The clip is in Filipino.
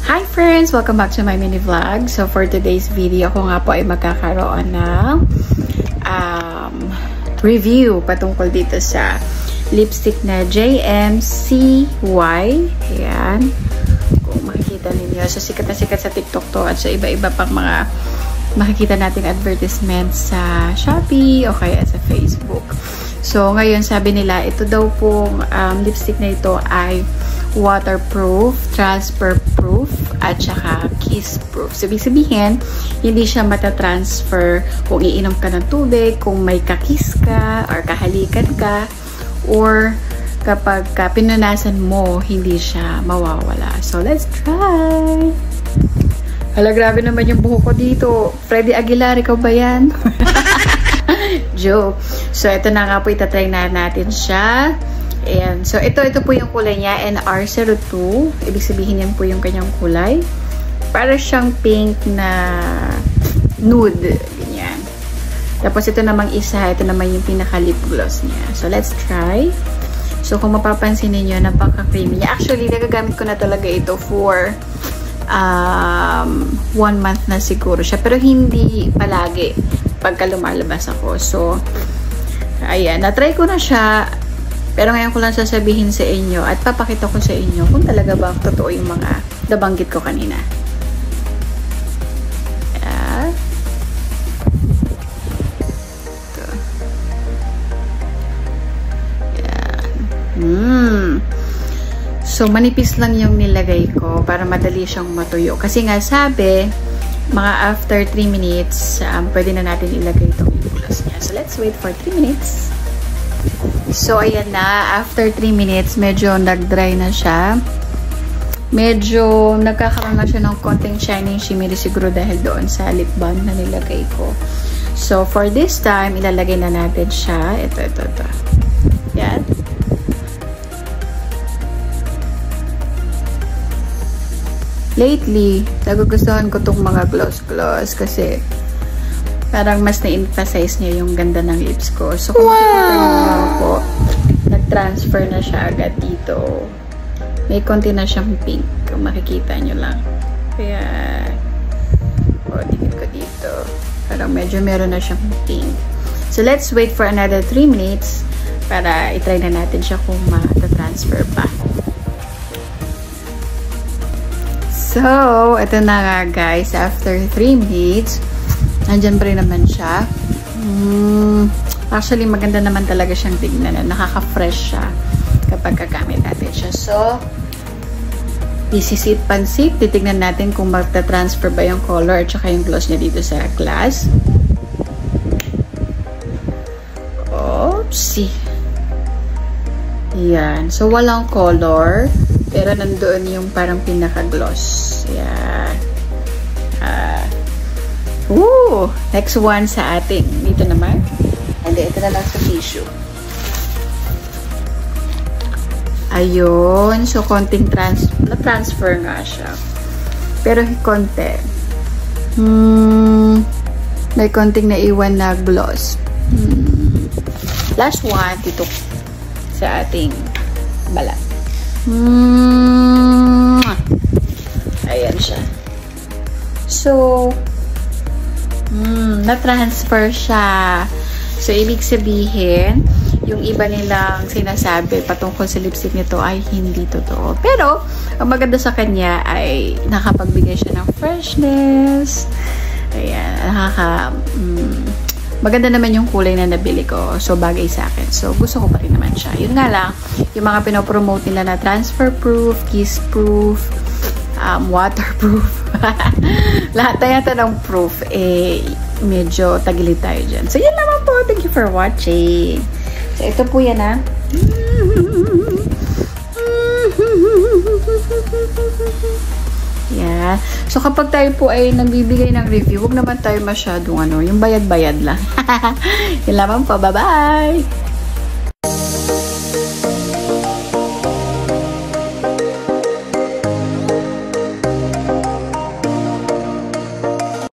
Hi friends! Welcome back to my mini vlog. So for today's video ko nga po ay magkakaroon ng review patungkol dito sa lipstick na JMCY. Ayan. Kung makikita ninyo. So sikat na sikat sa TikTok to at sa iba-iba pang mga makikita nating advertisements sa Shopee o kaya sa Facebook. So ngayon sabi nila ito daw pong lipstick na ito ay waterproof, transfer-proof, at saka kiss-proof. So, ibig sabihin, hindi siya matatransfer kung iinom ka ng tubig, kung may kakiss ka, or kahalikan ka, or kapag pinunasan mo, hindi siya mawawala. So, let's try! Hala, grabe naman yung buhok ko dito. Freddy Aguilar, ikaw ba yan? Joke. So, ito na nga po, itatry na natin siya. Ayan. So, ito po yung kulay niya, NR02. Ibig sabihin yan po yung kanyang kulay. Para siyang pink na nude. Ganyan. Tapos, ito namang isa. Ito naman yung pinaka-lip gloss niya. So, let's try. So, kung mapapansin niyo napaka-creamy niya. Actually, nagagamit ko na talaga ito for 1 month na siguro siya. Pero, hindi palagi pagka lumalabas ako. So, ayan. Na-try ko na siya. Pero ngayon ko lang sasabihin sa inyo at papakita ko sa inyo kung talaga ba totoo yung mga nabanggit ko kanina. Ayan. Ito. Ayan. So, manipis lang yung nilagay ko para madali siyang matuyo. Kasi nga sabi, mga after 3 minutes, pwede na natin ilagay itong lip gloss niya. So, let's wait for 3 minutes. So, ayan na. After 3 minutes, medyo nag-dry na siya. Medyo nagkakaroon na siya ng konting shining shimmery siguro dahil doon sa lip balm na nilagay ko. So, for this time, ilalagay na natin siya. Ito. Yan. Lately, nagugustuhan ko itong mga gloss kasi parang mas na-emphasize niya yung ganda ng lips ko. So, kung makikita niyo po, nag-transfer na siya agad dito. May konti na siyang pink. Kung makikita niyo lang. Kaya, dikit ko dito. Parang medyo meron na siyang pink. So, let's wait for another 3 minutes para itry na natin siya kung mata-transfer pa. So, ito na nga guys. After 3 minutes, nandyan pa rin naman siya. Actually, maganda naman talaga siyang tignan. Nakaka-fresh siya kapag kagamit natin siya. So, isisit pansit. Titignan natin kung magta-transfer ba yung color at saka yung gloss niya dito sa glass. Oopsie. Yan. So, walang color. Pero nandoon yung parang pinaka-gloss. Yan. Next one sa ating dito naman. And ito na lang sa tissue. Ayun. So, konting na-transfer nga siya. Pero konti. May konting naiwan na gloss. Last one dito sa ating balat. Ayan siya. So, na-transfer siya. So, ibig sabihin, yung iba nilang sinasabi patungkol sa lipstick nito ay hindi totoo. Pero, ang maganda sa kanya ay nakapagbigay siya ng freshness. Ayan, maganda naman yung kulay na nabili ko. So, bagay sa akin. So, gusto ko pa rin naman siya. Yun nga lang, yung mga pinopromote nila na transfer-proof, kiss-proof, waterproof. Lahat na yata ng proof, medyo tagilid tayo dyan. So, yan naman po. Thank you for watching. So, ito po yan, ha. Yeah. So, kapag tayo po ay nagbibigay ng review, huwag naman tayo masyadong yung bayad-bayad lang. Yan naman po. Bye-bye!